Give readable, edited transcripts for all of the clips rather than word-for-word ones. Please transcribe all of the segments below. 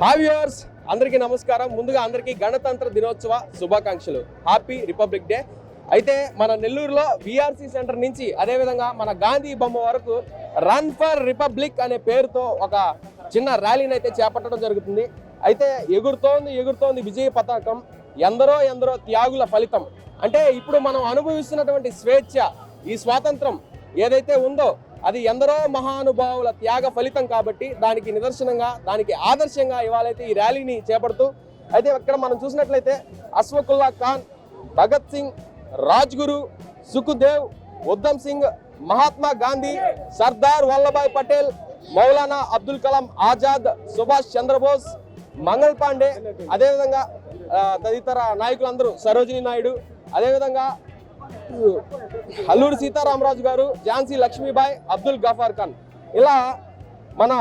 Hi viewers, అందరికీ నమస్కారం. ముందుగా అందరికీ గణతంత్ర దినోత్సవ శుభాకాంక్షలు. Happy republic day. అయితే మన నెల్లూరులో విఆర్సి సెంటర్ నుంచి అదేవిధంగా మన గాంధీ బొమ్మ వరకు రన్ ఫర్ రిపబ్లిక్ అనే పేరుతో ఒక చిన్న ర్యాలీని అయితే చేపట్టడం జరుగుతుంది. అయితే ఎగురుతోంది విజయ పతాకం. ఎందరో త్యాగుల ఫలితం. అంటే ఇప్పుడు మనం అనుభవిస్తున్నటువంటి స్వేచ్ఛ, ఈ స్వాతంత్రం ఏదైతే ఉందో అది ఎందరో మహానుభావుల త్యాగ ఫలితం కాబట్టి దానికి నిదర్శనంగా, దానికి ఆదర్శంగా ఇవాళైతే ఈ ర్యాలీని చేపడుతూ, అయితే ఇక్కడ మనం చూసినట్లయితే అశ్వకుల్లా ఖాన్, భగత్ సింగ్, రాజ్గురు, సుఖ్దేవ్, ఉద్దమ్ సింగ్, మహాత్మా గాంధీ, సర్దార్ వల్లభాయ్ పటేల్, మౌలానా అబ్దుల్ కలాం ఆజాద్, సుభాష్ చంద్రబోస్, మంగళ్ పాండే, అదేవిధంగా తదితర నాయకులందరూ, సరోజినీ నాయుడు, అదేవిధంగా అల్లూరి సీతారామరాజు గారు, ఝాన్సీ లక్ష్మీబాయి, అబ్దుల్ గఫార్ ఖాన్, ఇలా మన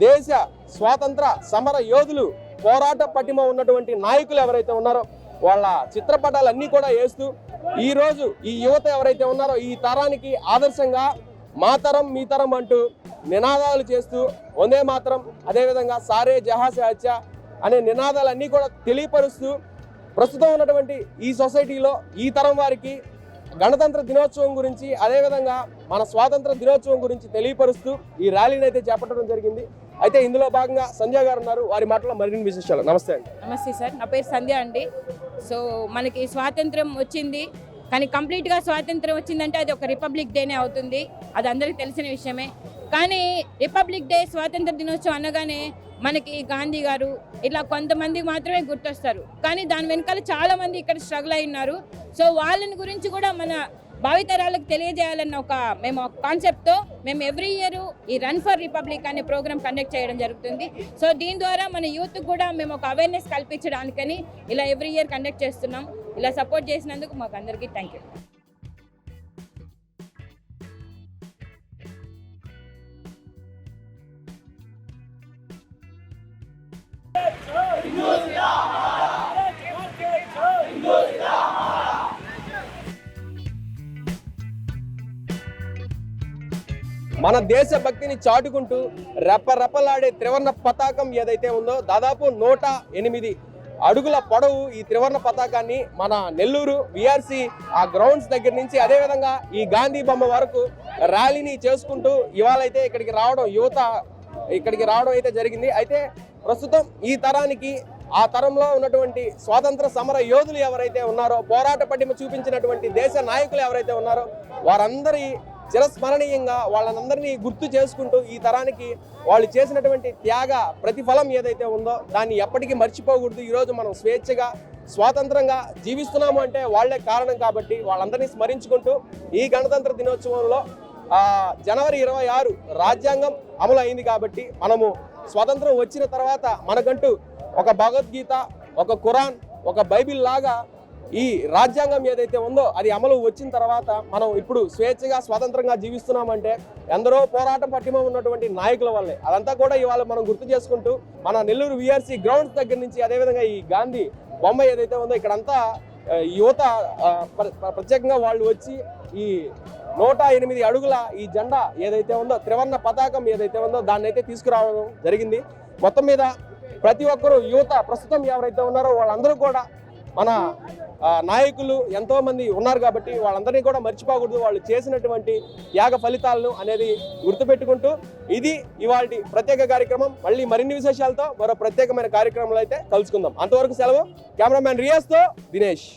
దేశ స్వాతంత్ర సమర యోధులు, పోరాట పటిమ ఉన్నటువంటి నాయకులు ఎవరైతే ఉన్నారో వాళ్ళ చిత్రపటాలన్నీ కూడా వేస్తూ ఈరోజు ఈ యువత ఎవరైతే ఉన్నారో ఈ తరానికి ఆదర్శంగా మా తరం మీ తరం అంటూ నినాదాలు చేస్తూ వందే మాతరం, అదేవిధంగా సారే జహాసే అచ్చా అనే నినాదాలన్నీ కూడా తెలియపరుస్తూ ప్రస్తుతం ఉన్నటువంటి ఈ సొసైటీలో ఈ తరం వారికి గణతంత్ర దినోత్సవం గురించి, అదేవిధంగా మన స్వాతంత్ర దినోత్సవం గురించి తెలియపరుస్తూ ఈ ర్యాలీని అయితే చేపట్టడం జరిగింది. అయితే ఇందులో భాగంగా సంధ్య గారు ఉన్నారు, వారి మాటలో మరిన్ని విశేషాలు. నమస్తే అండి. నమస్తే సార్, నా పేరు సంధ్య అండి. సో మనకి స్వాతంత్రం వచ్చింది, కానీ కంప్లీట్గా స్వాతంత్రం వచ్చిందంటే అది ఒక రిపబ్లిక్ డేనే అవుతుంది. అది అందరికీ తెలిసిన విషయమే. కానీ రిపబ్లిక్ డే, స్వాతంత్ర దినోత్సవం అనగానే మనకి గాంధీ గారు ఇట్లా కొంతమంది మాత్రమే గుర్తొస్తారు. కానీ దాని వెనకాల చాలామంది ఇక్కడ స్ట్రగుల్ అయి ఉన్నారు. సో వాళ్ళని గురించి కూడా మన భావితరాలకు తెలియజేయాలన్న ఒక కాన్సెప్ట్తో మేము ఎవ్రీ ఇయర్ ఈ రన్ ఫర్ రిపబ్లిక్ అనే ప్రోగ్రామ్ కండక్ట్ చేయడం జరుగుతుంది. సో దీని ద్వారా మన యూత్ కూడా మేము ఒక అవేర్నెస్ కల్పించడానికని ఇలా ఎవ్రీ ఇయర్ కండక్ట్ చేస్తున్నాం. ఇలా సపోర్ట్ చేసినందుకు మాకు అందరికీ థ్యాంక్ యూ. మన దేశభక్తిని చాటుకుంటూ రెపరెపలాడే త్రివర్ణ పతాకం ఏదైతే ఉందో దాదాపు 108 అడుగుల పొడవు ఈ త్రివర్ణ పతాకాన్ని మన నెల్లూరు విఆర్సి ఆ గ్రౌండ్స్ దగ్గర నుంచి అదేవిధంగా ఈ గాంధీ బొమ్మ వరకు ర్యాలీని చేసుకుంటూ ఇవాళైతే ఇక్కడికి రావడం, యువత ఇక్కడికి రావడం అయితే జరిగింది. అయితే ప్రస్తుతం ఈ తరానికి, ఆ తరంలో ఉన్నటువంటి స్వాతంత్ర సమర యోధులు ఎవరైతే ఉన్నారో, పోరాట పటిమ చూపించినటువంటి దేశ నాయకులు ఎవరైతే ఉన్నారో వారందరి చిరస్మరణీయంగా వాళ్ళందరినీ గుర్తు చేసుకుంటూ ఈ తరానికి వాళ్ళు చేసినటువంటి త్యాగ ప్రతిఫలం ఏదైతే ఉందో దాన్ని ఎప్పటికీ మర్చిపోకూడదు. ఈరోజు మనం స్వేచ్ఛగా, స్వాతంత్రంగా జీవిస్తున్నాము అంటే వాళ్లే కారణం. కాబట్టి వాళ్ళందరినీ స్మరించుకుంటూ ఈ గణతంత్ర దినోత్సవంలో జనవరి 26 రాజ్యాంగం అమలు అయింది. కాబట్టి మనము స్వాతంత్రం వచ్చిన తర్వాత మనకంటూ ఒక భగవద్గీత, ఒక ఖురాన్, ఒక బైబిల్ లాగా ఈ రాజ్యాంగం ఏదైతే ఉందో అది అమలు వచ్చిన తర్వాత మనం ఇప్పుడు స్వేచ్ఛగా, స్వాతంత్రంగా జీవిస్తున్నామంటే ఎందరో పోరాట పటిమ ఉన్నటువంటి నాయకుల వల్లే. అదంతా కూడా ఇవాళ మనం గుర్తు చేసుకుంటూ మన నెల్లూరు విఆర్సి గ్రౌండ్స్ దగ్గర నుంచి అదేవిధంగా ఈ గాంధీ బొమ్మ ఏదైతే ఉందో ఇక్కడంతా యువత ప్రత్యేకంగా వాళ్ళు వచ్చి ఈ 108 అడుగుల ఈ జెండా ఏదైతే ఉందో, త్రివర్ణ పతాకం ఏదైతే ఉందో దాన్ని అయితే తీసుకురావడం జరిగింది. మొత్తం మీద ప్రతి ఒక్కరూ యువత ప్రస్తుతం ఎవరైతే ఉన్నారో వాళ్ళందరూ కూడా మన నాయకులు ఎంతో మంది ఉన్నారు కాబట్టి వాళ్ళందరినీ కూడా మర్చిపోకూడదు. వాళ్ళు చేసినటువంటి త్యాగ ఫలితాలను అనేది గుర్తుపెట్టుకుంటూ ఇది ఇవాల్టి ప్రత్యేక కార్యక్రమం. మళ్ళీ మరిన్ని విశేషాలతో మరో ప్రత్యేకమైన కార్యక్రమాలు అయితే కలుసుకుందాం. అంతవరకు సెలవు. కెమెరామ్యాన్ రియాజ్తో దినేష్.